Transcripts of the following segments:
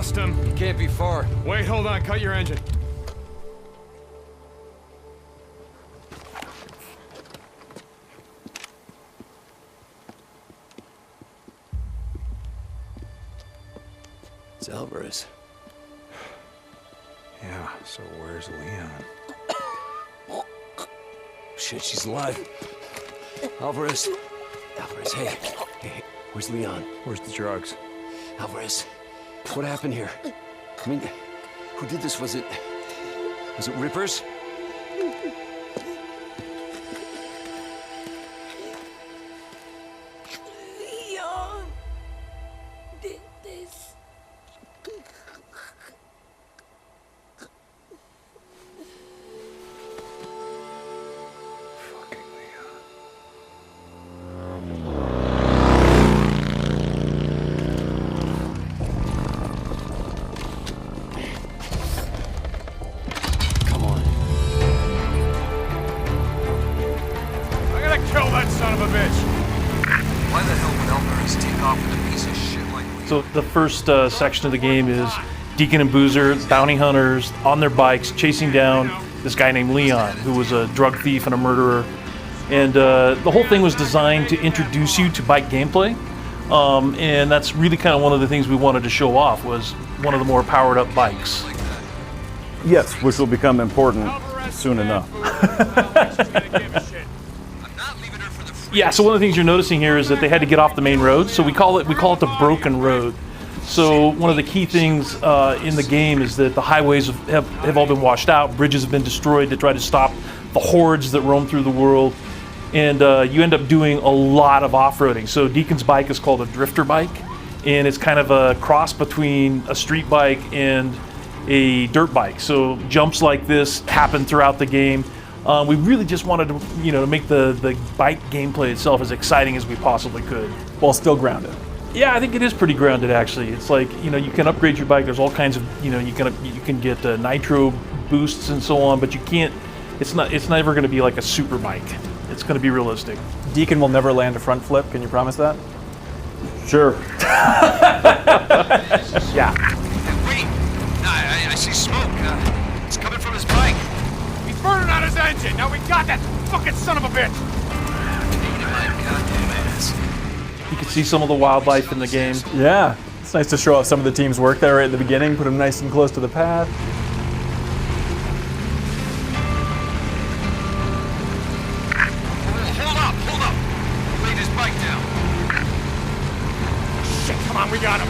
lost him. He can't be far. Wait, hold on. Cut your engine. It's Alvarez. Yeah, so where's Leon? Shit, she's alive. Alvarez. Alvarez, hey. Hey, where's Leon? Where's the drugs? Alvarez, what happened here? I mean, who did this? Was it Rippers? Leon did this. Fucking Leon. Come on. I gotta kill that son of a bitch! Why the hell would Alvarez take off with a piece of shit like Leon? So the first section of the game is Deacon and Boozer, bounty hunters, on their bikes, chasing down this guy named Leon, who was a drug thief and a murderer. And the whole thing was designed to introduce you to bike gameplay. And that's really kind of one of the things we wanted to show off, was one of the more powered up bikes. Yes, which will become important soon enough. Yeah, so one of the things you're noticing here is that they had to get off the main road, so we call it the broken road. So one of the key things in the game is that the highways have all been washed out, bridges have been destroyed to try to stop the hordes that roam through the world, and you end up doing a lot of off-roading. So Deacon's bike is called a drifter bike, and it's kind of a cross between a street bike and a dirt bike. So jumps like this happen throughout the game. We really just wanted to, to make the bike gameplay itself as exciting as we possibly could. While still grounded. Yeah, I think it is pretty grounded actually. It's like, you can upgrade your bike. There's all kinds of, you can get nitro boosts and so on, but you can't. It's never going to be like a super bike. It's going to be realistic. Deacon will never land a front flip. Can you promise that? Sure. Yeah. Wait! I see smoke. It's coming from his bike. He's burning out his engine! Now we got that fucking son of a bitch! Taking my goddamn ass. You can see some of the wildlife in the game. Yeah. It's nice to show off some of the team's work there right at the beginning, put them nice and close to the path. Hold up! Laid his bike down. Shit, come on, we got him!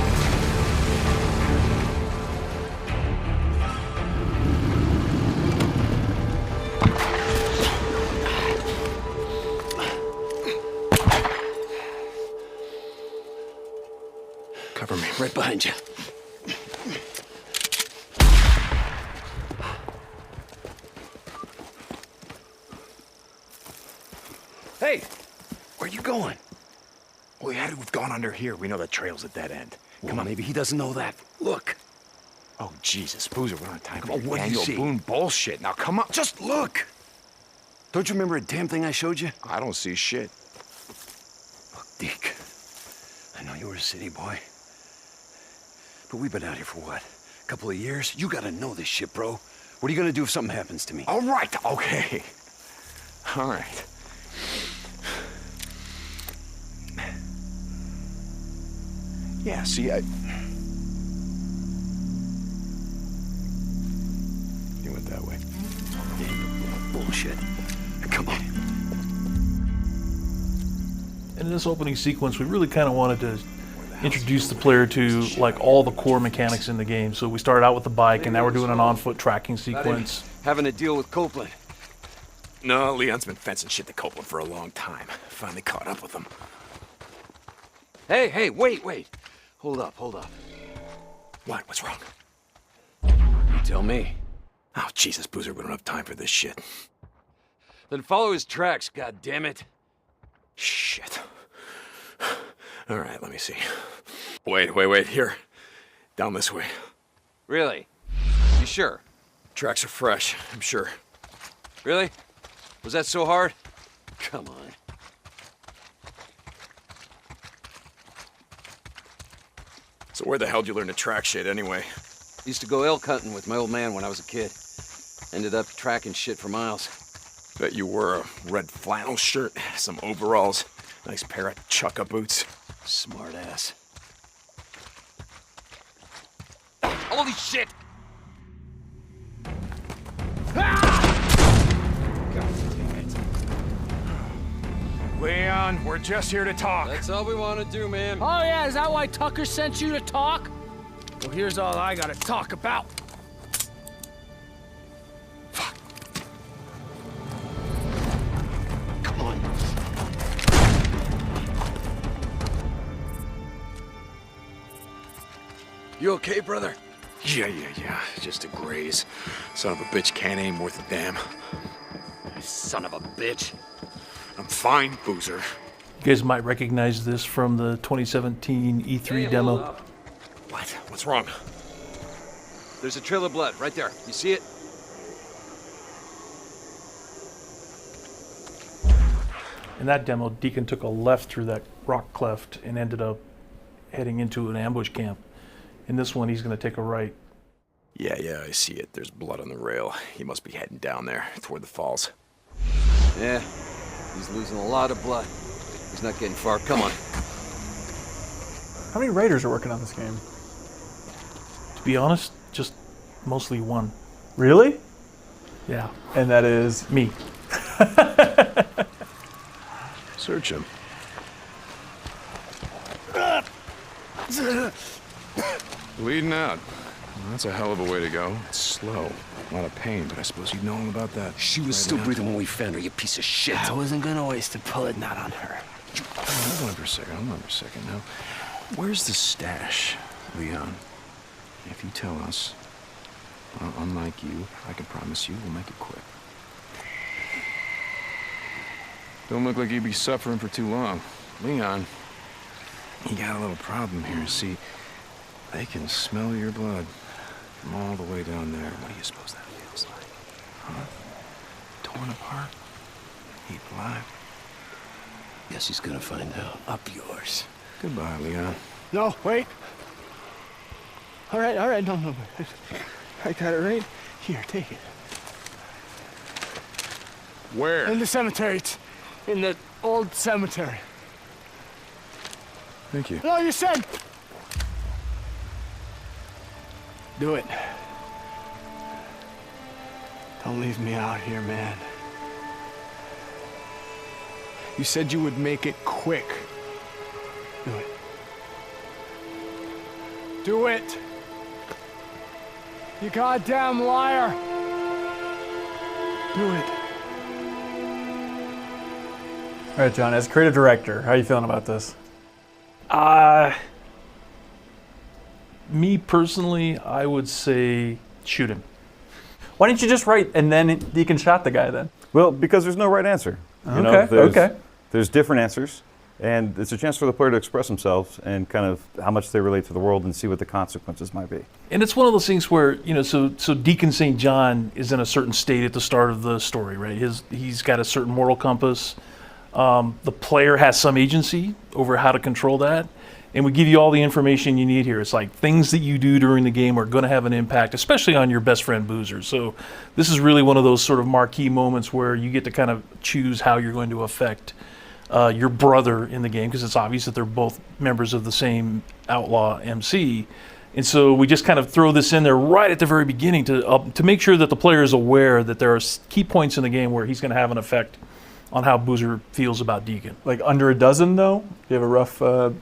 Cover me, right behind you. Hey, where you going? We had to have gone under here. We know the trail's at that end. Come on, maybe he doesn't know that. Look. Oh, Jesus, Boozer, we don't have time Come for on, your what do you annual see? Boone bullshit. Now, come on. Just look. Don't you remember a damn thing I showed you? I don't see shit. Look, Deke. I know you were a city boy. But we've been out here for what? A couple of years? You gotta know this shit, bro. What are you gonna do if something happens to me? All right, okay. All right. Yeah, see, you went that way. Bullshit. Come on. And in this opening sequence, we really kind of wanted to introduce the player to like all the core mechanics in the game. So we started out with the bike, and now we're doing an on-foot tracking sequence. Having to deal with Copeland. No, Leon's been fencing shit to Copeland for a long time. Finally caught up with him. Hey, wait. Hold up. What? What's wrong? You tell me. Oh, Jesus, Boozer, we don't have time for this shit. Then follow his tracks, goddammit. Shit. All right, let me see. Wait. Here. Down this way. Really? You sure? Tracks are fresh, I'm sure. Really? Was that so hard? Come on. So where the hell did you learn to track shit anyway? Used to go elk hunting with my old man when I was a kid. Ended up tracking shit for miles. Bet you wore a red flannel shirt, some overalls, nice pair of chukka boots. Smart ass. Holy shit! Leon, we're just here to talk. That's all we want to do, man. Oh yeah, is that why Tucker sent you to talk? Well, here's all I gotta talk about. Come on. You okay, brother? Yeah. Just a graze. Son of a bitch can't aim worth a damn. Son of a bitch. I'm fine, Boozer. You guys might recognize this from the 2017 E3 demo. What? What's wrong? There's a trail of blood right there. You see it? In that demo, Deacon took a left through that rock cleft and ended up heading into an ambush camp. In this one, he's going to take a right. Yeah, I see it. There's blood on the rail. He must be heading down there, toward the falls. Yeah. He's losing a lot of blood. He's not getting far. Come on. How many writers are working on this game? To be honest, just mostly one. Really? Yeah, And that is... me. Search him. Bleeding out. That's a hell of a way to go. It's slow. A lot of pain, but I suppose you'd know all about that. She was still breathing when we found her, you piece of shit. I wasn't gonna waste a bullet, not on her. Hold on for a second now. Where's the stash, Leon? If you tell us, unlike you, I can promise you we'll make it quick. Don't look like you'd be suffering for too long. Leon, you got a little problem here. See, they can smell your blood from all the way down there. What do you suppose that feels like? Huh? Torn apart? Heap alive? Guess he's gonna find out. Up yours. Goodbye, Leon. No, wait. All right, no. I got it right here, take it. Where? In the cemetery. It's in the old cemetery. Thank you. No, you said... Do it. Don't leave me out here, man. You said you would make it quick. Do it. Do it! You goddamn liar! Do it. All right, John, as creative director, how are you feeling about this? Me personally, I would say shoot him. Why didn't you just write and then Deacon shot the guy then? Well, because there's no right answer. There's different answers, and it's a chance for the player to express themselves and kind of how much they relate to the world and see what the consequences might be. And it's one of those things where, so Deacon St. John is in a certain state at the start of the story, right? He's got a certain moral compass. The player has some agency over how to control that. And we give you all the information you need here. It's like things that you do during the game are going to have an impact, especially on your best friend Boozer. So this is really one of those sort of marquee moments where you get to kind of choose how you're going to affect your brother in the game, because it's obvious that they're both members of the same outlaw MC. And so we just kind of throw this in there right at the very beginning to make sure that the player is aware that there are key points in the game where he's going to have an effect on how Boozer feels about Deacon. Like under a dozen, though? Do you have a rough ballpark?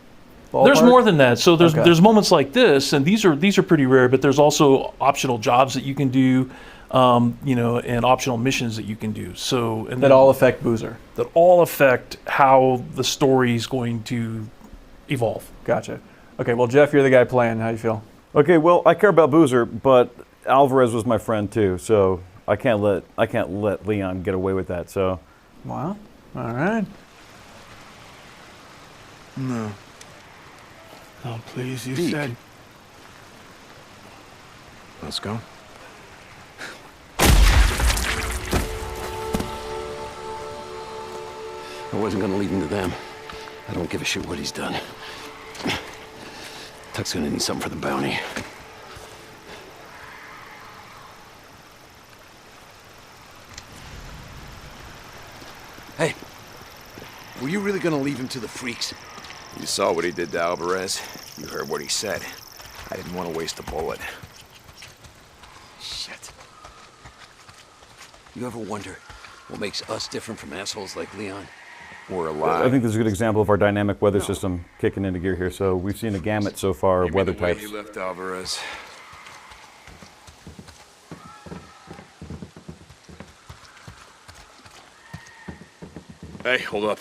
There's more than that. So there's moments like this, and these are pretty rare. But there's also optional jobs that you can do, and optional missions that you can do. So that all affect Boozer. That all affect how the story is going to evolve. Gotcha. Okay, well, Jeff, you're the guy playing. How you feel? Okay, well, I care about Boozer, but Alvarez was my friend too, so I can't let Leon get away with that. So. Wow. All right. No. No, please, you Deke. said... Let's go. I wasn't gonna leave him to them. I don't give a shit what he's done. Tuck's gonna need something for the bounty. Hey, were you really gonna leave him to the freaks? You saw what he did to Alvarez. You heard what he said. I didn't want to waste a bullet. Shit. You ever wonder what makes us different from assholes like Leon? We're alive. I think this is a good example of our dynamic weather system kicking into gear here. So we've seen a gamut so far of weather types. He left Alvarez. Hey, hold up.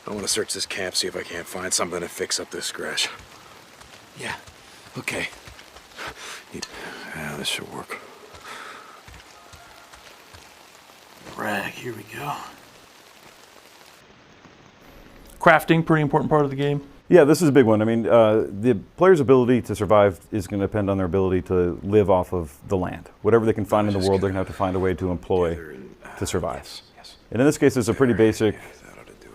I want to search this camp, see if I can't find something to fix up this scratch. Yeah, okay. Yeah, this should work. Rag, here we go. Crafting, pretty important part of the game. Yeah, this is a big one. I mean, the player's ability to survive is going to depend on their ability to live off of the land. Whatever they can find in the world, they're going to have to find a way to employ to survive. And in this case, it's a pretty basic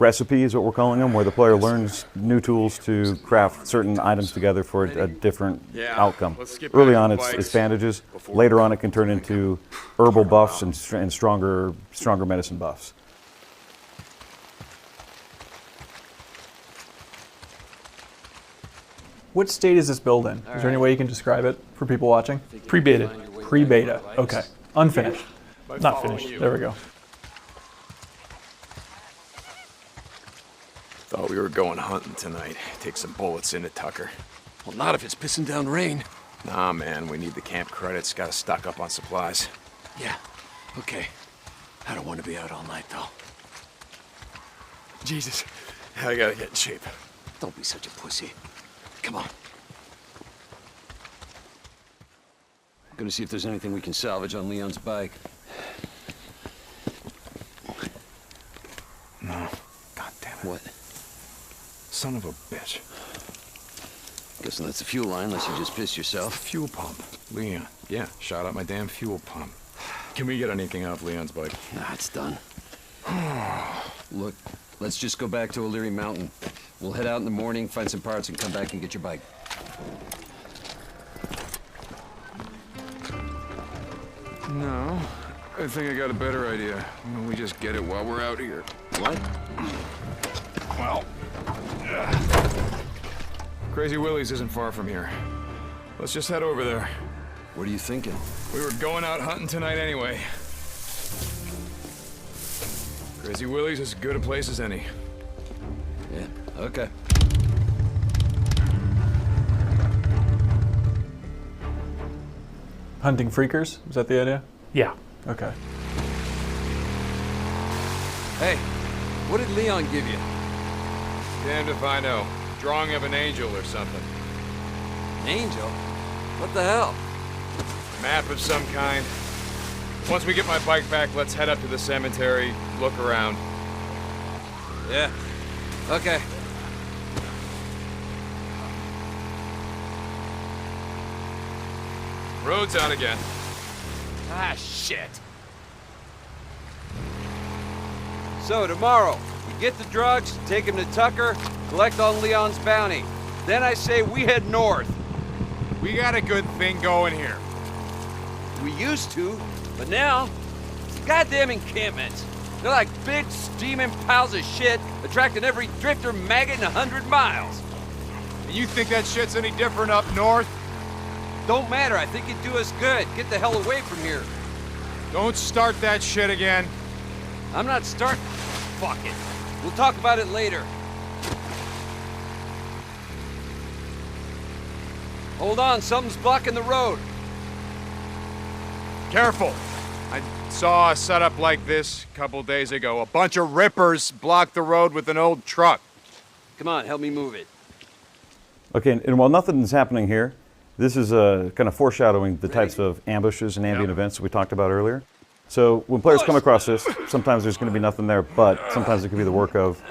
recipe, is what we're calling them, where the player learns new tools to craft certain items together for a different outcome. Early on, it's bandages. Later on, it can turn into herbal buffs and stronger medicine buffs. What state is this build in? Is there any way you can describe it for people watching? Pre-beta. Pre-beta. Okay. Unfinished. Not finished. There we go. Thought we were going hunting tonight. Take some bullets into Tucker. Well, not if it's pissing down rain. Nah, man, we need the camp credits. Gotta stock up on supplies. Yeah, okay. I don't want to be out all night, though. Jesus, I gotta get in shape. Don't be such a pussy. Come on. I'm gonna see if there's anything we can salvage on Leon's bike. No. God damn it. What? Son of a bitch. Guessing that's the fuel line, unless you just pissed The yourself. fuel pump. Leon. Yeah, shot out my damn fuel pump. Can we get anything off Leon's bike? Nah, it's done. Look, let's just go back to O'Leary Mountain. We'll head out in the morning, find some parts, and come back and get your bike. No. I think I got a better idea. Why don't we just get it while we're out here? What? Well... Crazy Willie's isn't far from here. Let's just head over there. What are you thinking? We were going out hunting tonight anyway. Crazy Willie's is as good a place as any. Yeah, okay. Hunting freakers? Is that the idea? Yeah. Okay. Hey, what did Leon give you? Damned if I know. Drawing of an angel or something. Angel? What the hell? Map of some kind. Once we get my bike back, let's head up to the cemetery, look around. Yeah. Okay. Road's out again. Ah, shit. So, tomorrow, we get the drugs, take them to Tucker, collect on Leon's bounty. Then I say we head north. We got a good thing going here. We used to, but now, it's goddamn encampments. They're like big, steaming piles of shit, attracting every drifter maggot in 100 miles. And you think that shit's any different up north? Don't matter, I think it'd do us good. Get the hell away from here. Don't start that shit again. I'm not starting. Fuck it. We'll talk about it later. Hold on, something's blocking the road. Careful. I saw a setup like this a couple days ago. A bunch of rippers blocked the road with an old truck. Come on, help me move it. Okay, and while nothing is happening here, this is kind of foreshadowing the types of ambushes and ambient events that we talked about earlier. So when players come across this, sometimes there's going to be nothing there, but sometimes it could be the work of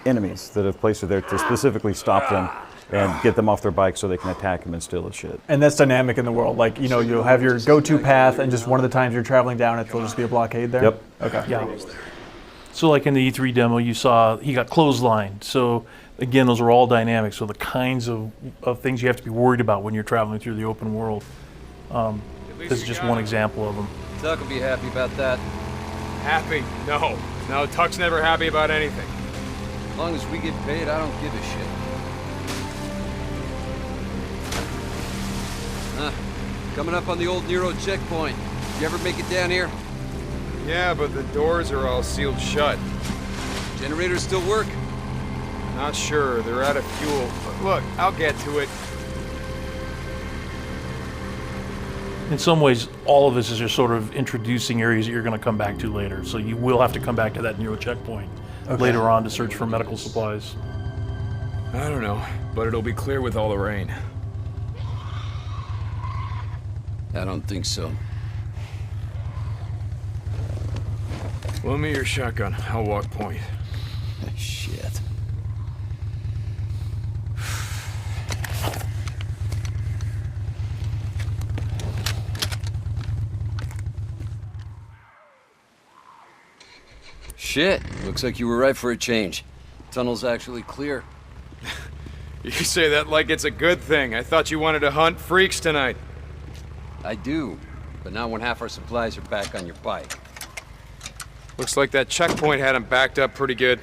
enemies that have placed it there to specifically stop them and get them off their bike so they can attack them and steal his shit. And that's dynamic in the world. Like, you know, you'll have your go-to path, and just one of the times you're traveling down it, there'll just be a blockade there? Yep. Okay. Yeah. So like in the E3 demo, you saw he got clotheslined. So Again, those are all dynamic, so the kinds of things you have to be worried about when you're traveling through the open world. This is just one example of them. Tuck will be happy about that. Happy? No. No, Tuck's never happy about anything. As long as we get paid, I don't give a shit. Coming up on the old Nero checkpoint. You ever make it down here? Yeah, but the doors are all sealed shut. Generators still work? Not sure. They're out of fuel. But look, I'll get to it. In some ways, all of this is just sort of introducing areas that you're going to come back to later. So you will have to come back to that Nero checkpoint later on to search for medical supplies. I don't know, but it'll be clear with all the rain. I don't think so. Loan me your shotgun. I'll walk point. Shit. Shit, looks like you were right for a change. Tunnel's actually clear. You say that like it's a good thing. I thought you wanted to hunt freaks tonight. I do, but not when half our supplies are back on your bike. Looks like that checkpoint had him backed up pretty good.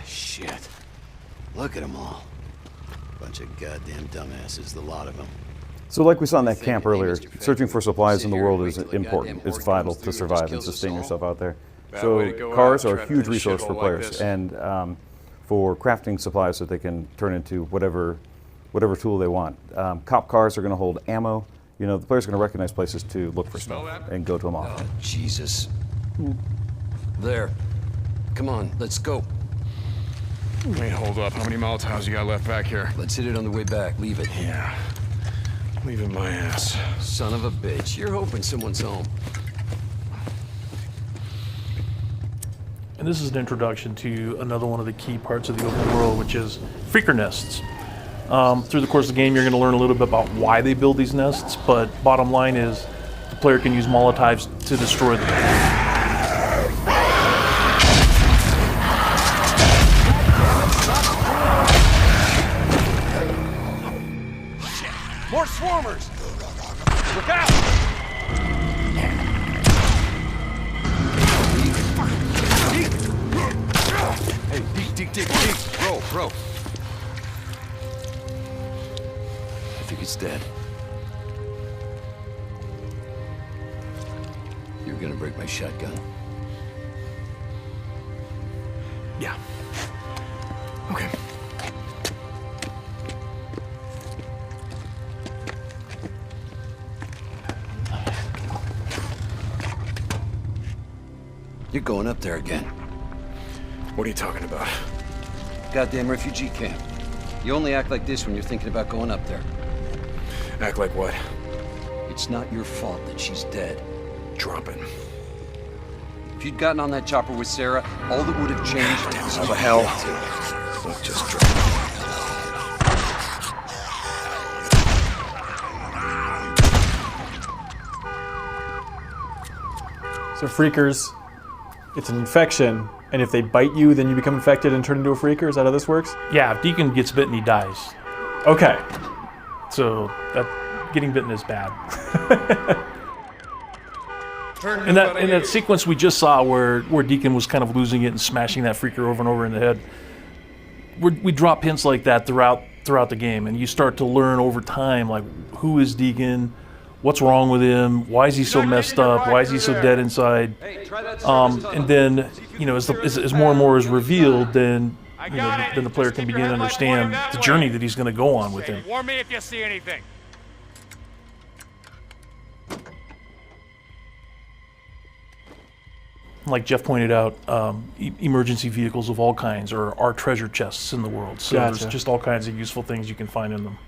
Shit. Look at them all. Bunch of goddamn dumbasses, the lot of them. So like we saw in that camp earlier, searching for supplies in the world is important. It's vital to survive and sustain yourself out there. So cars are a huge resource for players, and for crafting supplies so they can turn into whatever tool they want. Cop cars are going to hold ammo. You know, the player's going to recognize places to look for stuff and go to them all. Oh, Jesus. There. Come on, let's go. Wait, hold up. How many Molotovs you got left back here? Let's hit it on the way back. Leave it. Yeah. Leaving my ass. Son of a bitch. You're hoping someone's home. And this is an introduction to another one of the key parts of the open world, which is freaker nests. Through the course of the game, you're going to learn a little bit about why they build these nests, but bottom line is the player can use Molotovs to destroy them. More swarmers! Look out! Hey, dig. Bro. I think it's dead. You're gonna break my shotgun. Yeah. Okay. You're going up there again. What are you talking about? Goddamn refugee camp. You only act like this when you're thinking about going up there. Act like what? It's not your fault that she's dead. Drop it. If you'd gotten on that chopper with Sarah, all that would have changed was How the hell? Look, just drop it. So freakers, it's an infection, and if they bite you, then you become infected and turn into a freaker? Is that how this works? Yeah, if Deacon gets bitten, he dies. Okay. So getting bitten is bad. In that sequence we just saw where Deacon was kind of losing it and smashing that freaker over and over in the head, we drop hints like that throughout the game, and you start to learn over time, like, who is Deacon, what's wrong with him, why is he so messed up, why is he so dead inside, and then, you know, as more and more is revealed, then then the player can begin to understand the journey that he's going to go on with him. Warn me if you see anything. Like Jeff pointed out, emergency vehicles of all kinds are treasure chests in the world. So Gotcha. There's just all kinds of useful things you can find in them.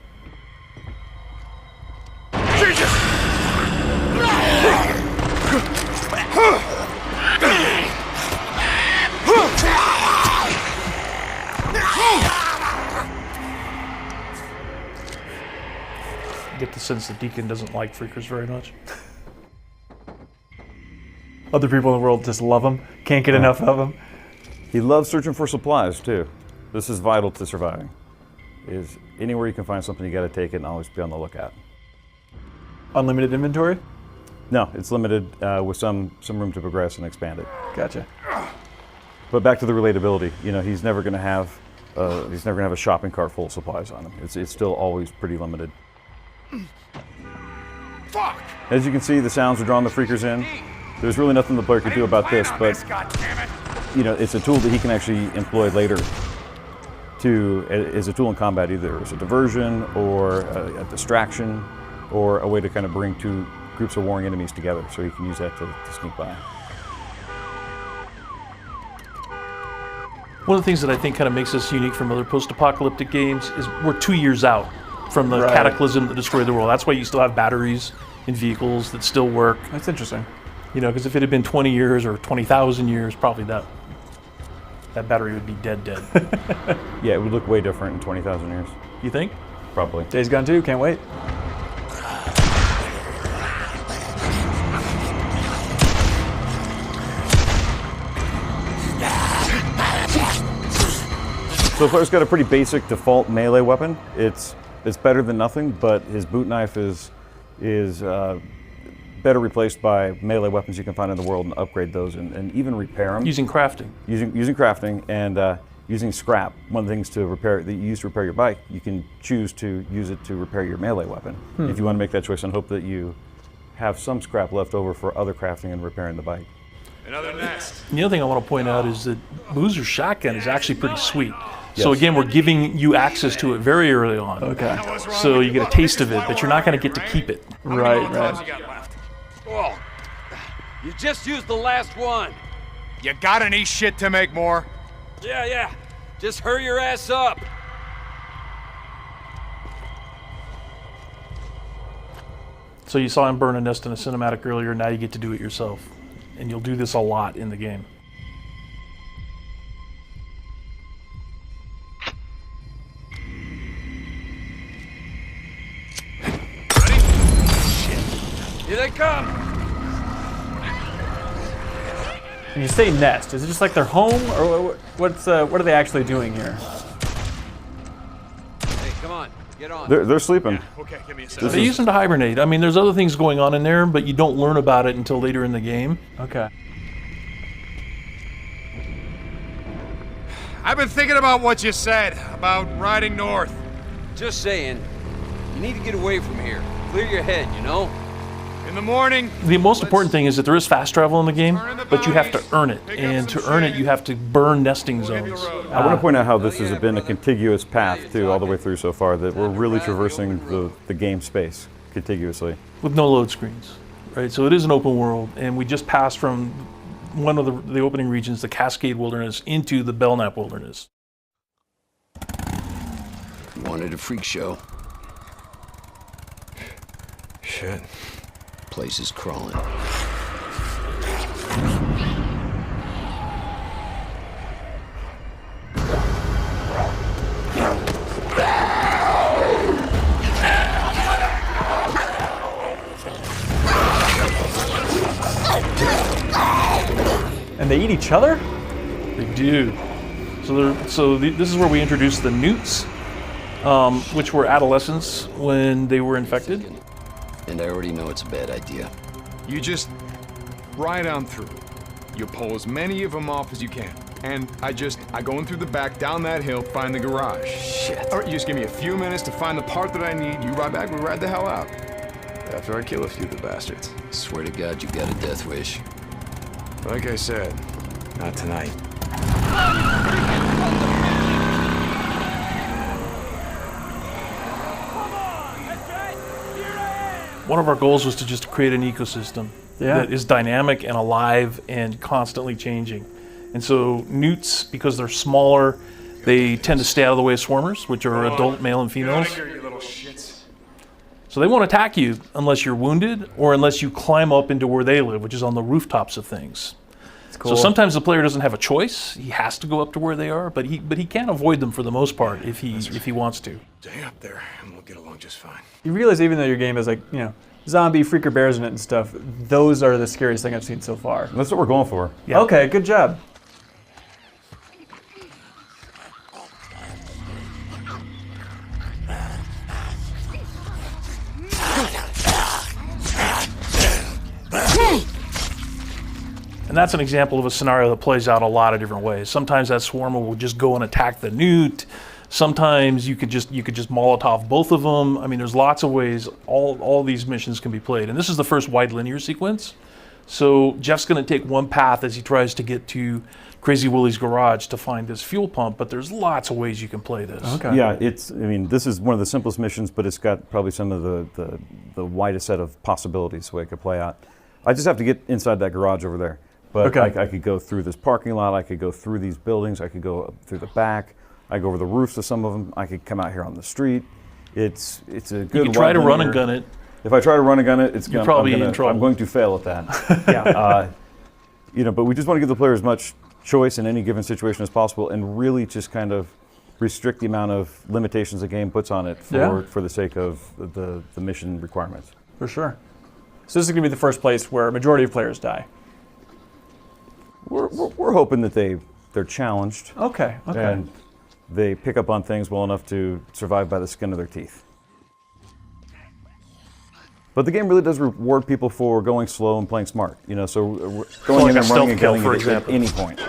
I get the sense that Deacon doesn't like freakers very much. Other people in the world just love them, can't get enough of them. He loves searching for supplies too. This is vital to surviving. Is anywhere you can find something, you got to take it and always be on the lookout. Unlimited inventory? No, it's limited with some room to progress and expand it. Gotcha. But back to the relatability. You know, he's never going to have a shopping cart full of supplies on him. It's still always pretty limited. Fuck! As you can see, the sounds are drawing the freakers in. There's really nothing the player can do about this, but you know, it's a tool that he can actually employ later as a tool in combat, either as a diversion or a distraction or a way to kind of bring two groups of warring enemies together, so he can use that to sneak by. One of the things that I think kind of makes us unique from other post-apocalyptic games is we're 2 years out from the cataclysm that destroyed the world. That's why you still have batteries in vehicles that still work. That's interesting. You know, because if it had been 20 years or 20,000 years, probably that battery would be dead. Yeah, it would look way different in 20,000 years. You think? Probably. Days Gone 2, can't wait. So the player's got a pretty basic default melee weapon. It's better than nothing, but his boot knife is better replaced by melee weapons you can find in the world and upgrade those and even repair them. Using crafting. Using crafting and using scrap. One of the things that you use to repair your bike, you can choose to use it to repair your melee weapon. If you want to make that choice and hope that you have some scrap left over for other crafting and repairing the bike. Another nest. The other thing I want to point out is that Boozer's shotgun is actually pretty sweet. Yes. So again, we're giving you access to it very early on. Okay. So you get a taste of it, but you're not going to get to keep it. Right. Oh, you just used the last one. You got any shit to make more? Yeah. Just hurry your ass up. So you saw him burn a nest in a cinematic earlier, now you get to do it yourself. And you'll do this a lot in the game. Here they come. And you say nest, is it just like their home, or what are they actually doing here? Hey, come on, get on. They're sleeping. Okay, give me a second. They use them to hibernate. I mean, there's other things going on in there, but you don't learn about it until later in the game. Okay. I've been thinking about what you said about riding north. Just saying, you need to get away from here. Clear your head, you know? In the morning. The most important thing is that there is fast travel in the game, but you have to earn it. And to earn it, you have to burn nesting zones. I want to point out how this has been a contiguous path too, all the way through so far, that we're really traversing the game space contiguously. With no load screens, right? So it is an open world, and we just passed from one of the opening regions, the Cascade Wilderness, into the Belknap Wilderness. Wanted a freak show. Shit. Place is crawling. And they eat each other? They do. This is where we introduce the newts, which were adolescents when they were infected. And I already know it's a bad idea. You just ride on through. You pull as many of them off as you can. And I go in through the back, down that hill, find the garage. Shit. All right, you just give me a few minutes to find the part that I need. You ride back, we ride the hell out. After I kill a few of the bastards. Swear to God, you got a death wish. Like I said, not tonight. One of our goals was to just create an ecosystem that is dynamic and alive and constantly changing. And so newts, because they're smaller, they tend to stay out of the way of swarmers, which are adult male and females. You little shits. So they won't attack you unless you're wounded or unless you climb up into where they live, which is on the rooftops of things. Cool. So sometimes the player doesn't have a choice. He has to go up to where they are, but he can avoid them for the most part if he wants to. Stay up there and we'll get along just fine. You realize even though your game has, like, you know, zombie freaker bears in it and stuff, those are the scariest thing I've seen so far. That's what we're going for. Yeah. Okay, good job. And that's an example of a scenario that plays out a lot of different ways. Sometimes that swarmer will just go and attack the newt. Sometimes you could just Molotov both of them. I mean, there's lots of ways all these missions can be played. And this is the first wide linear sequence. So Jeff's going to take one path as he tries to get to Crazy Willie's garage to find this fuel pump, but there's lots of ways you can play this. Okay. Yeah, I mean, this is one of the simplest missions, but it's got probably some of the widest set of possibilities the way it could play out. I just have to get inside that garage over there. But Okay. I could go through this parking lot, I could go through these buildings, I could go up through the back, I could go over the roofs of some of them, I could come out here on the street. It's a good You could try to wide run linear- and gun it. If I try to run and gun it, You're probably in trouble. I'm going to fail at that. Yeah. But we just want to give the player as much choice in any given situation as possible, and really just kind of restrict the amount of limitations the game puts on it for the sake of the mission requirements. For sure. So this is going to be the first place where a majority of players die. We're hoping that they're challenged. Okay. And they pick up on things well enough to survive by the skin of their teeth. But the game really does reward people for going slow and playing smart. So going like in a and running stealth and kill, killing for it at example. any point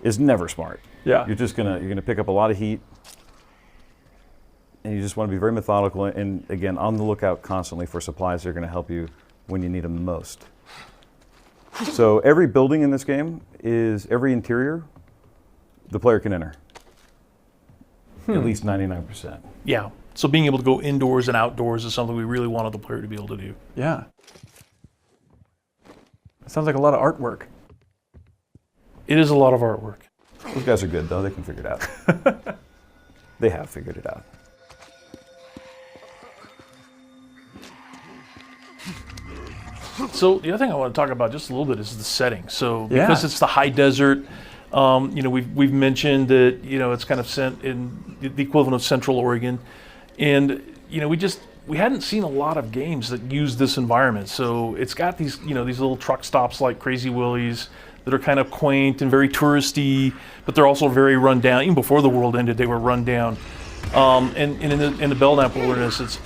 is never smart. Yeah. You're gonna pick up a lot of heat, and you just want to be very methodical and again on the lookout constantly for supplies that are going to help you when you need them the most. So every building in this game every interior the player can enter. At least 99%. Yeah. So being able to go indoors and outdoors is something we really wanted the player to be able to do. Yeah. It sounds like a lot of artwork. It is a lot of artwork. Those guys are good though, they can figure it out. They have figured it out. So the other thing I want to talk about just a little bit is the setting. So because it's the high desert, we've mentioned that it's kind of in the equivalent of Central Oregon, and we hadn't seen a lot of games that use this environment. So it's got these these little truck stops like Crazy Willie's that are kind of quaint and very touristy, but they're also very run down. Even before the world ended, they were run down. And in the Belknap Wilderness,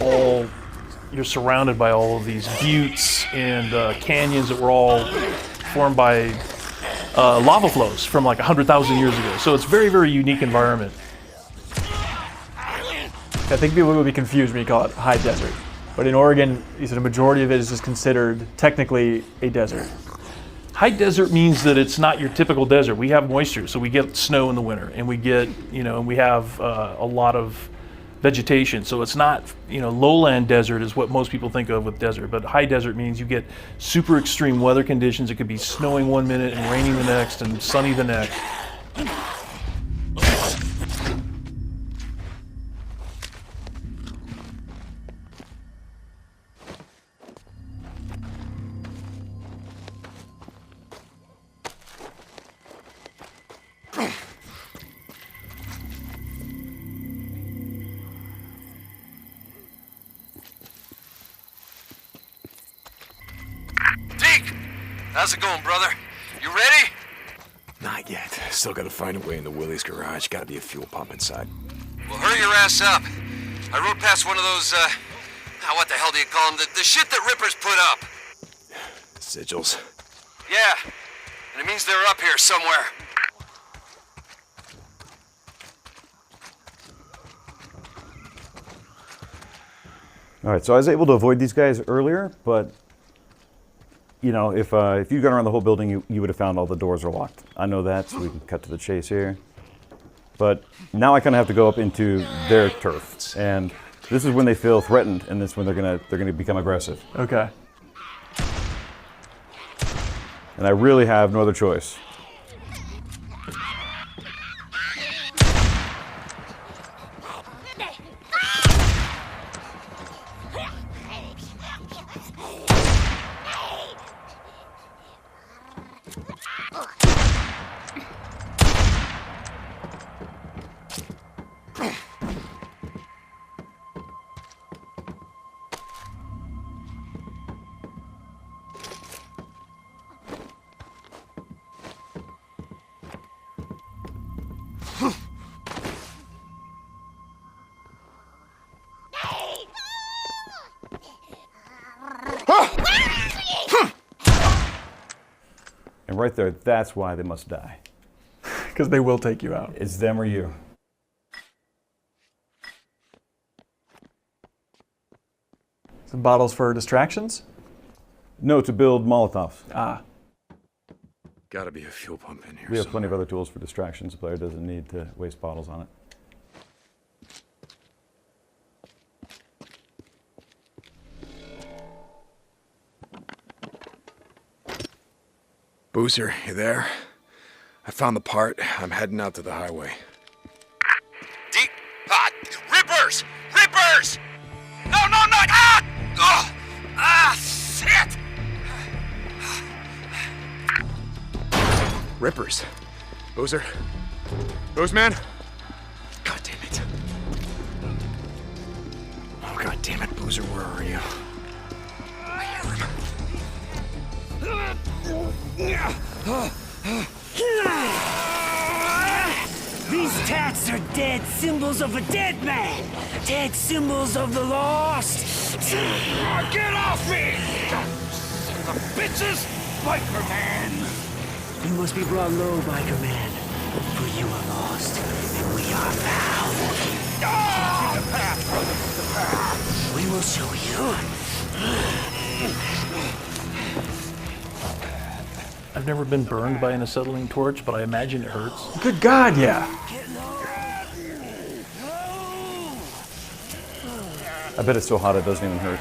you're surrounded by all of these buttes and canyons that were all formed by lava flows from like 100,000 years ago. So it's a very, very unique environment. I think people will be confused when you call it high desert. But in Oregon, you said a majority of it is just considered technically a desert. High desert means that it's not your typical desert. We have moisture, so we get snow in the winter, and we get, and we have a lot of vegetation. So it's not, lowland desert is what most people think of with desert, but high desert means you get super extreme weather conditions. It could be snowing one minute and raining the next and sunny the next. How's it going, brother? You ready? Not yet. Still gotta find a way into Willie's garage. Gotta be a fuel pump inside. Well, hurry your ass up. I rode past one of those, what the hell do you call them? The shit that Rippers put up. Sigils. Yeah, and it means they're up here somewhere. All right, so I was able to avoid these guys earlier, but if you'd gone around the whole building, you would have found all the doors are locked. I know that, so we can cut to the chase here. But now I kind of have to go up into their turf, and this is when they feel threatened, and this is when they're gonna become aggressive. Okay. And I really have no other choice. And right there, that's why they must die. Because they will take you out. It's them or you. Some bottles for distractions? No, to build Molotovs. Ah. Gotta be a fuel pump in here. We have plenty of other tools for distractions. The player doesn't need to waste bottles on it. Boozer, you there? I found the part. I'm heading out to the highway. Rippers! Rippers! No, no, no! Ah! Oh! Ah, shit! Rippers. Boozer? Boozman? God damn it. Oh, God damn it, Boozer, where are you? I hear him. These tats are dead symbols of a dead man. Dead symbols of the lost. Get off me! Son of a bitches! Biker man! You must be brought low, biker man. For you are lost, and we are found. Ah! The path, brother, the path. We will show you. I've never been burned by an acetylene torch, but I imagine it hurts. Good God, yeah. I bet it's so hot it doesn't even hurt.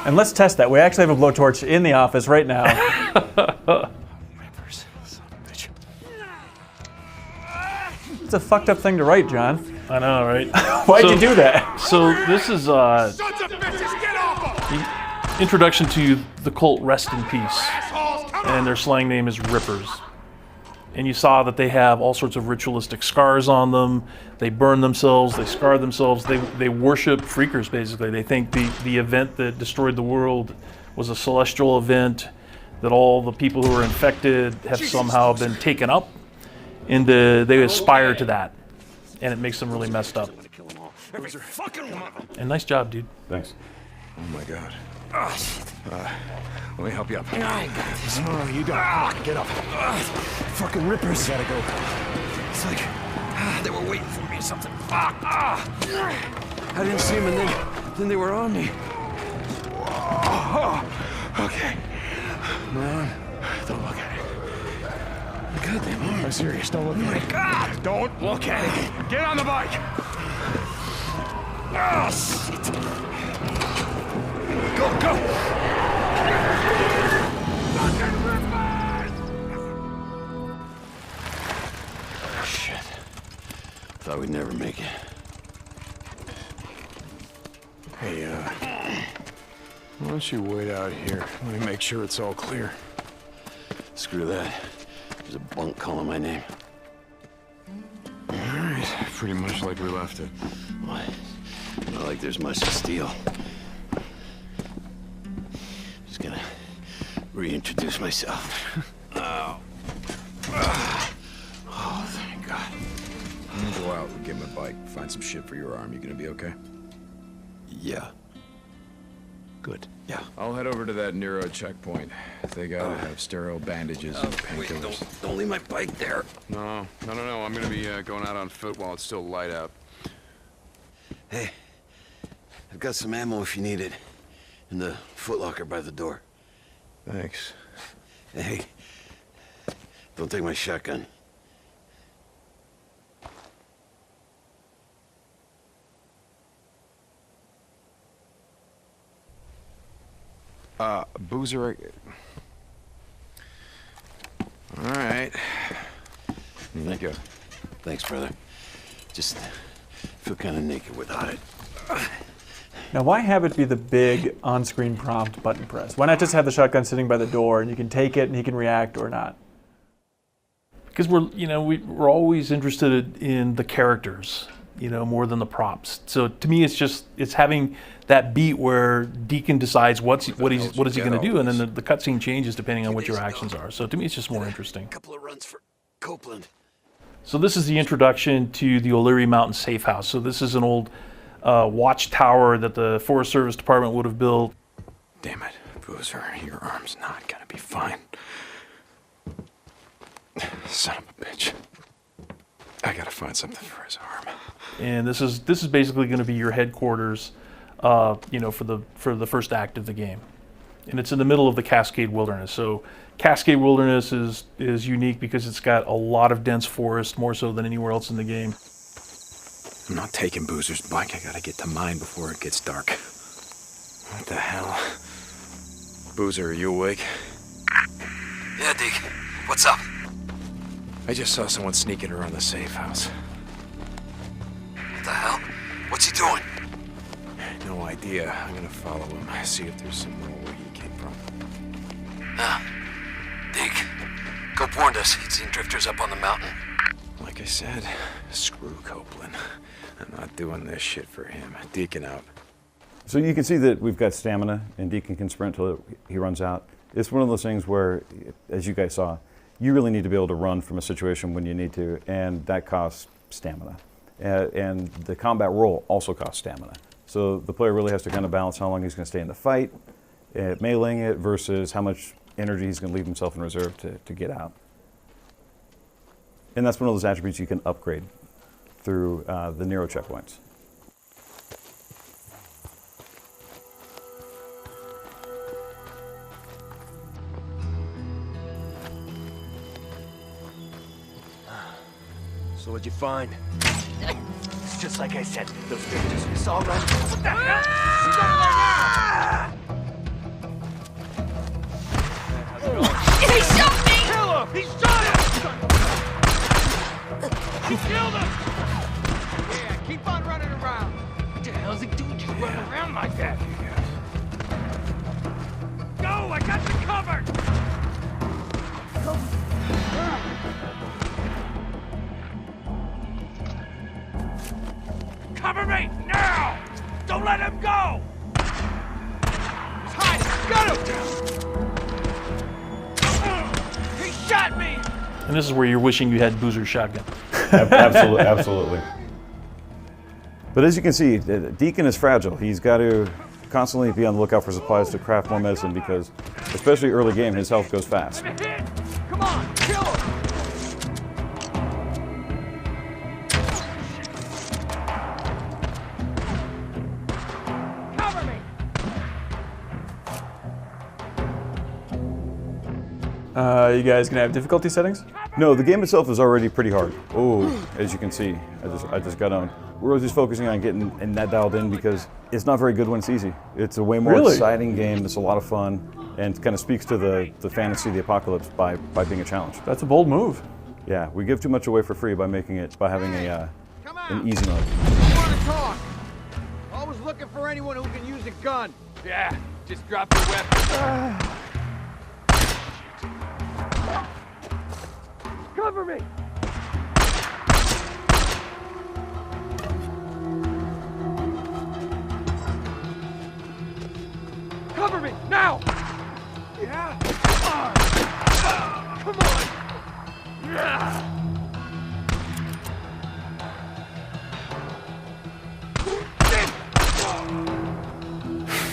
And let's test that. We actually have a blowtorch in the office right now. Rippers, son of a bitch. It's a fucked up thing to write, John. I know, right? Why'd you do that? So this is Sons of bitches, get off him! the introduction to the cult Rest in Peace. And their slang name is Rippers. And you saw that they have all sorts of ritualistic scars on them. They burn themselves, they scar themselves, they worship freakers, basically. They think the event that destroyed the world was a celestial event, that all the people who were infected have somehow been taken up, and they aspire to that. And it makes them really messed up. Every fucking one of them. And nice job, dude. Thanks. Oh, my God. Ah, shit. Let me help you up. I got this. No, you don't. Get up. Fucking rippers. Gotta go. It's like they were waiting for me or something. Fuck. Ah. I didn't see them, and then they were on me. Okay. Man, Don't look at it. God damn it. I'm serious. Don't look at it. God! Don't look at it. Get on the bike. Ah, shit. Go, go! Fucking rippers! Shit. Thought we'd never make it. Hey, why don't you wait out here? Let me make sure it's all clear. Screw that. There's a bunk calling my name. All right. Pretty much like we left it. What? Not like there's much to steal. Just gonna reintroduce myself. Oh. Oh, thank God. I'm gonna go out and get my bike, find some shit for your arm. You gonna be okay? Yeah. Good. Yeah. I'll head over to that Nero checkpoint. They gotta have sterile bandages and Wait, painkillers. don't leave my bike there. No. I'm gonna be going out on foot while it's still light out. Hey, I've got some ammo if you need it. In the footlocker by the door. Thanks. Hey, don't take my shotgun. Boozer. All right. Here you go. Thanks, brother. Just feel kind of naked without it. Now, why have it be the big on-screen prompt button press? Why not just have the shotgun sitting by the door and you can take it and he can react or not? Because we're always interested in the characters, more than the props. So to me, it's having that beat where Deacon decides what is he going to do, and then the cutscene changes depending on what your actions are. So to me, it's just more interesting. Couple of runs for Copeland. So this is the introduction to the O'Leary Mountain Safe House. So this is an old watchtower that the Forest Service Department would have built. Damn it, Boozer. Your arm's not gonna be fine. Son of a bitch. I gotta find something for his arm. And this is basically going to be your headquarters, you know, for the first act of the game. And it's in the middle of the Cascade Wilderness. So Cascade Wilderness is unique because it's got a lot of dense forest, more so than anywhere else in the game. I'm not taking Boozer's bike. I gotta get to mine before it gets dark. What the hell? Boozer, are you awake? Yeah, Deke. What's up? I just saw someone sneaking around the safe house. What the hell? What's he doing? No idea. I'm gonna follow him, see if there's some more where he came from. Deke, Cope warned us. He'd seen drifters up on the mountain. Like I said, screw Copeland. I'm not doing this shit for him. Deacon out. So you can see that we've got stamina, and Deacon can sprint till he runs out. It's one of those things where, as you guys saw, you really need to be able to run from a situation when you need to, and that costs stamina. And the combat roll also costs stamina. So the player really has to kind of balance how long he's going to stay in the fight, meleeing it, versus how much energy he's going to leave himself in reserve to get out. And that's one of those attributes you can upgrade through the Nero checkpoints. So what'd you find? It's just like I said. Those drifters we saw running. What the hell? He's over there now! He shot me! Kill him! He shot him! He killed him! Yeah, keep on running around. What the hell's he doing just running around like that? Go! I got you covered! Cover me! Now! Don't let him go! He's hiding! Got him! He shot me! And this is where you're wishing you had Boozer's shotgun. Absolutely, absolutely. But as you can see, Deacon is fragile. He's got to constantly be on the lookout for supplies to craft more medicine because, especially early game, his health goes fast. Hit! Come on, kill him! Cover me! You guys gonna have difficulty settings? No, the game itself is already pretty hard. Oh, as you can see, I just got on. We're just focusing on getting that dialed in because it's not very good when it's easy. It's a way more exciting game. It's a lot of fun, and kind of speaks to the fantasy of the apocalypse by being a challenge. That's a bold move. Yeah, we give too much away for free by making it having an easy mode. I want to talk. Always looking for anyone who can use a gun. Yeah, just drop your weapon. Cover me! Cover me, now! Yeah! Come on! Yeah!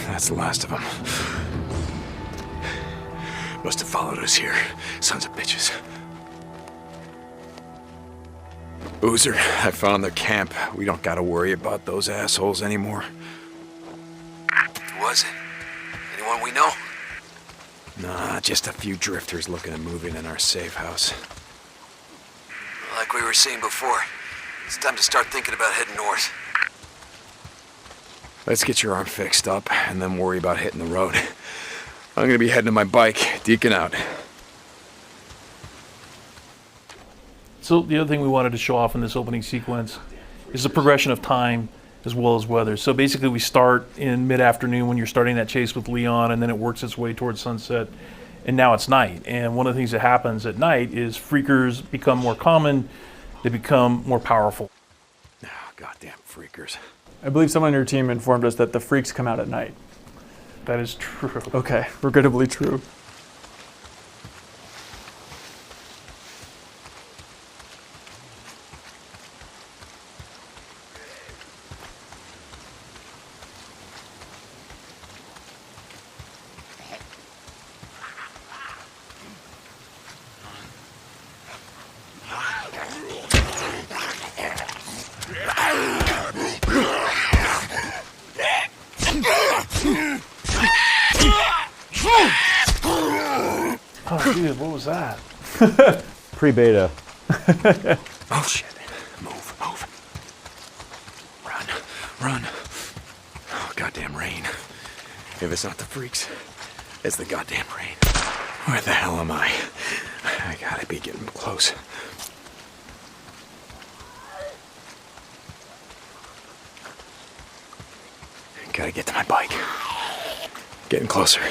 That's the last of them. Must have followed us here. Sons of bitches. Boozer, I found their camp. We don't gotta worry about those assholes anymore. Who was it? Anyone we know? Nah, just a few drifters looking at moving in our safe house. Like we were saying before, it's time to start thinking about heading north. Let's get your arm fixed up and then worry about hitting the road. I'm gonna be heading to my bike. Deacon out. So the other thing we wanted to show off in this opening sequence is the progression of time as well as weather. So basically we start in mid-afternoon when you're starting that chase with Leon, and then it works its way towards sunset, and now it's night. And one of the things that happens at night is freakers become more common, they become more powerful. Oh, goddamn freakers. I believe someone on your team informed us that the freaks come out at night. That is true. Okay, regrettably true. Dude, what was that? Pre-beta. Oh, shit. Move, move. Run. Oh, goddamn rain. If it's not the freaks, it's the goddamn rain. Where the hell am I? I gotta be getting close. Gotta get to my bike. Getting closer.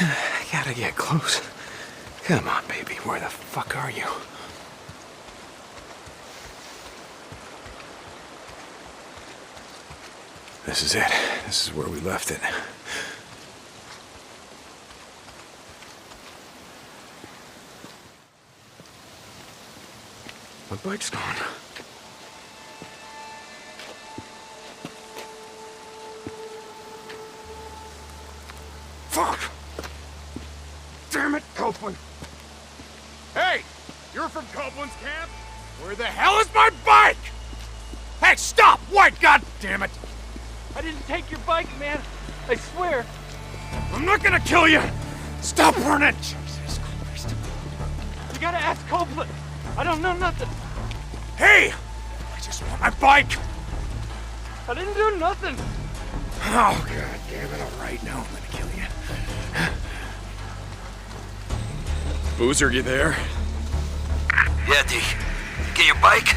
I gotta get close. Come on, baby. Where the fuck are you? This is it. This is where we left it. My bike's gone. Fuck! Damn it, Copeland! Hey! You're from Copeland's camp? Where the hell is my bike? Hey, stop! Wait, god damn it! I didn't take your bike, man. I swear. I'm not gonna kill you! Stop running! Jesus Christ. You gotta ask Copeland. I don't know nothing. Hey! I just want my bike! I didn't do nothing. Oh, god damn it. All right, now I'm gonna kill you. Boozer, you there? Yeah, D. Get your bike?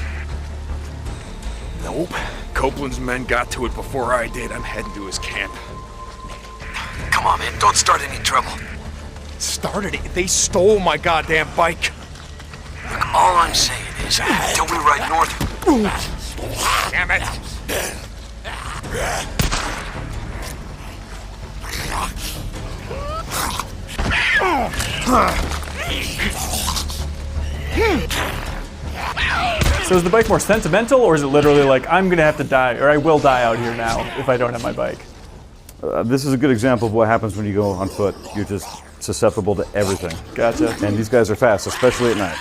Nope. Copeland's men got to it before I did. I'm heading to his camp. Come on, man. Don't start any trouble. Started it. They stole my goddamn bike. Look, all I'm saying is, until we ride north... Damn it. So is the bike more sentimental, or is it literally like, I'm gonna have to die, or I will die out here now if I don't have my bike? This is a good example of what happens when you go on foot. You're just susceptible to everything. Gotcha. And these guys are fast, especially at night.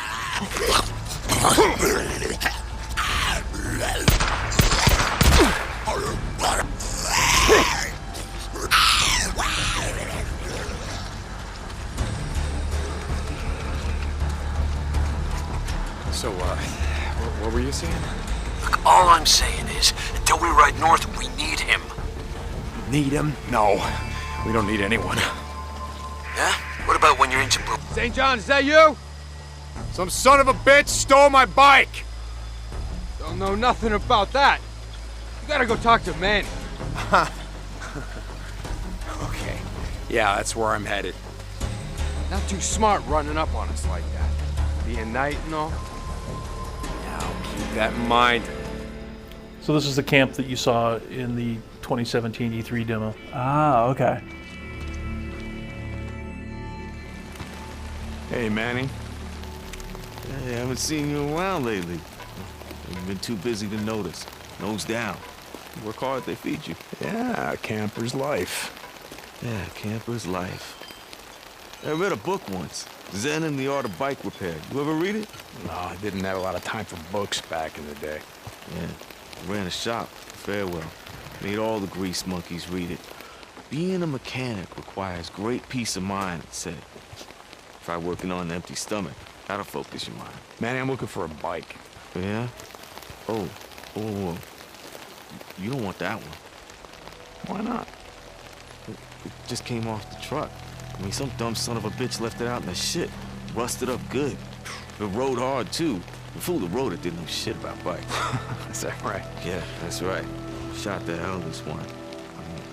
So, what were you saying? Look, all I'm saying is, until we ride north, we need him. Need him? No. We don't need anyone. Yeah? What about when your engine blew? St. John, is that you? Some son of a bitch stole my bike! Don't know nothing about that. You gotta go talk to Manny. Okay. Yeah, that's where I'm headed. Not too smart running up on us like that. Being night and all. Now, keep that in mind. So this is the camp that you saw in the 2017 E3 demo. Ah, okay. Hey, Manny. Hey, I haven't seen you around lately. You've been too busy to notice. Nose down. You work hard, they feed you. Yeah, camper's life. Yeah, camper's life. I read a book once, Zen and the Art of Bike Repair. You ever read it? No, I didn't have a lot of time for books back in the day. Yeah, I ran a shop, Farewell. Made all the grease monkeys read it. Being a mechanic requires great peace of mind, it said. Try working on an empty stomach. That'll focus your mind. Manny, I'm looking for a bike. Yeah? Oh. You don't want that one. Why not? It just came off the truck. I mean, some dumb son of a bitch left it out in the shit. Rusted up good. It rode hard, too. The fool that rode it didn't know shit about bikes. Is that right? Yeah, that's right. Shot the hell this one. I mean,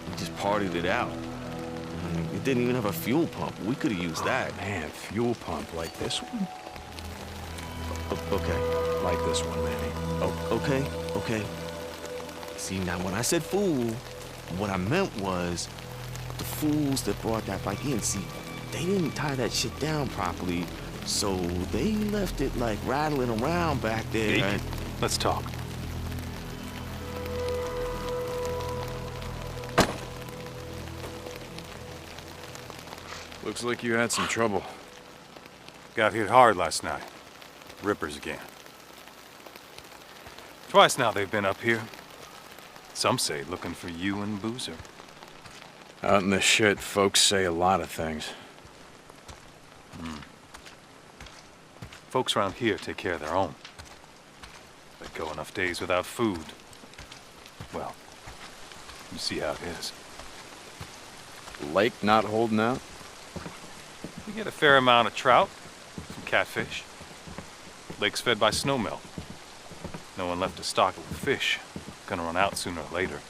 we just partied it out. I mean, it didn't even have a fuel pump. We could have used that. Man, fuel pump like this one? Okay. Like this one, Manny. Oh, okay. See, now when I said fool, what I meant was the fools that brought that bike in. See, they didn't tie that shit down properly, so they left it like rattling around back there. Hey, let's talk. Looks like you had some trouble. Got hit hard last night. Rippers again. Twice now they've been up here. Some say looking for you and Boozer. Out in the shit, folks say a lot of things. Folks around here take care of their own. They go enough days without food. Well, you see how it is. Lake not holding out? We get a fair amount of trout, some catfish. Lake's fed by snowmelt. No one left to stock it with fish. Gonna run out sooner or later.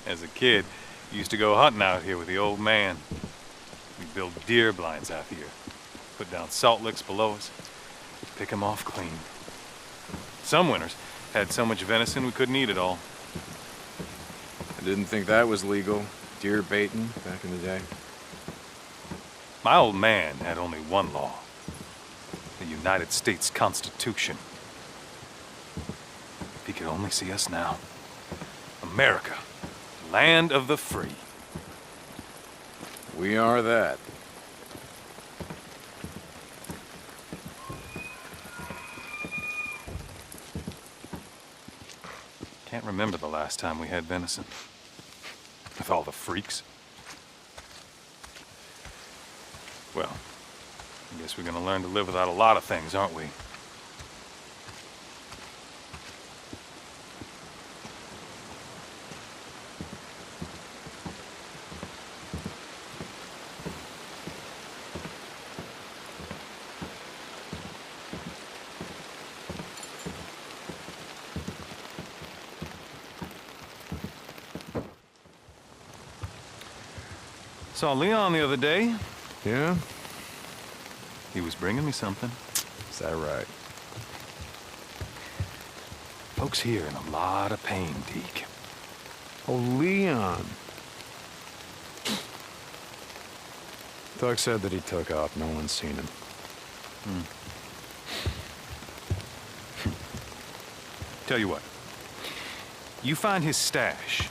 As a kid, used to go hunting out here with the old man. We build deer blinds out here. Put down salt licks below us. Pick 'em off clean. Some winters had so much venison we couldn't eat it all. I didn't think that was legal. Deer baiting back in the day. My old man had only one law. The United States Constitution. If he could only see us now. America, land of the free. We are that. Can't remember the last time we had venison. With all the freaks. Well, I guess we're gonna learn to live without a lot of things, aren't we? Saw Leon the other day. Yeah? He was bringing me something. Is that right? Folks here in a lot of pain, Deke. Oh, Leon. Doug said that he took off. No one's seen him. Tell you what. You find his stash.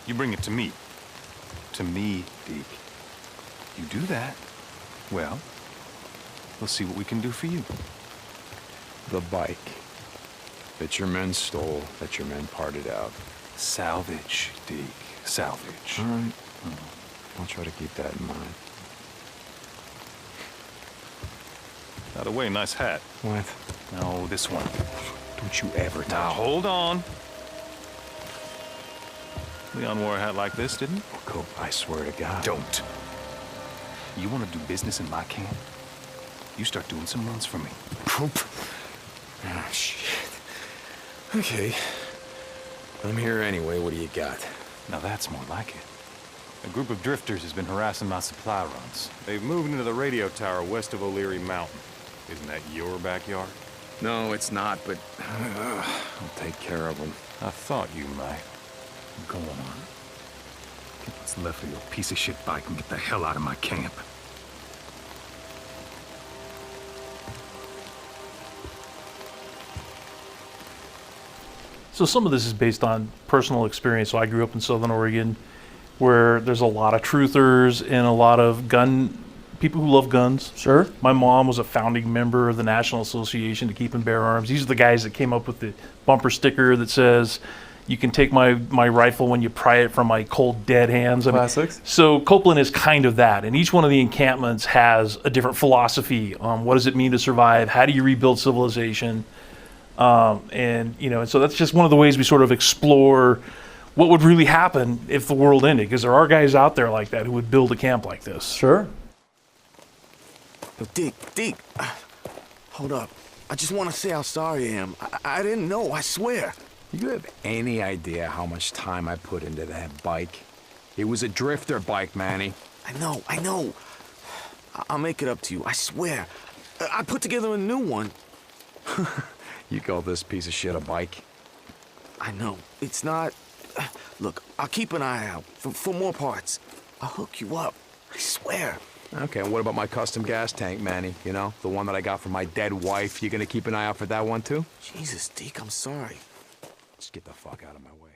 You bring it to me. To me, Deke. You do that, well, we'll see what we can do for you. The bike that your men stole, that your men parted out. Salvage, Deke. Salvage. All right. I'll try to keep that in mind. By the way, nice hat. What? No, this one. Don't you ever touch Now, it. hold on. Leon wore a hat like this, didn't he? Cool. I swear to God. Don't. You want to do business in my camp? You start doing some runs for me. Poop. Oh, shit. Okay. I'm here anyway. What do you got? Now that's more like it. A group of drifters has been harassing my supply runs. They've moved into the radio tower west of O'Leary Mountain. Isn't that your backyard? No, it's not, but I'll take care of them. I thought you might. Go on. Get what's left of your piece of shit bike and get the hell out of my camp. So some of this is based on personal experience. So I grew up in Southern Oregon, where there's a lot of truthers and a lot of people who love guns. Sure. My mom was a founding member of the National Association to Keep and Bear Arms. These are the guys that came up with the bumper sticker that says, "You can take my rifle when you pry it from my cold dead hands." Classics. So Copeland is kind of that, and each one of the encampments has a different philosophy on what does it mean to survive, how do you rebuild civilization, and so that's just one of the ways we sort of explore what would really happen if the world ended, because there are guys out there like that who would build a camp like this. Sure. Yo, Deke, hold up. I just want to say how sorry I am. I didn't know, I swear. You have any idea how much time I put into that bike? It was a drifter bike, Manny. I know. I'll make it up to you, I swear. I put together a new one. You call this piece of shit a bike? I know. It's not... Look, I'll keep an eye out for more parts. I'll hook you up. I swear. Okay, and what about my custom gas tank, Manny? You know, the one that I got from my dead wife. You gonna keep an eye out for that one, too? Jesus, Deke, I'm sorry. Just get the fuck out of my way.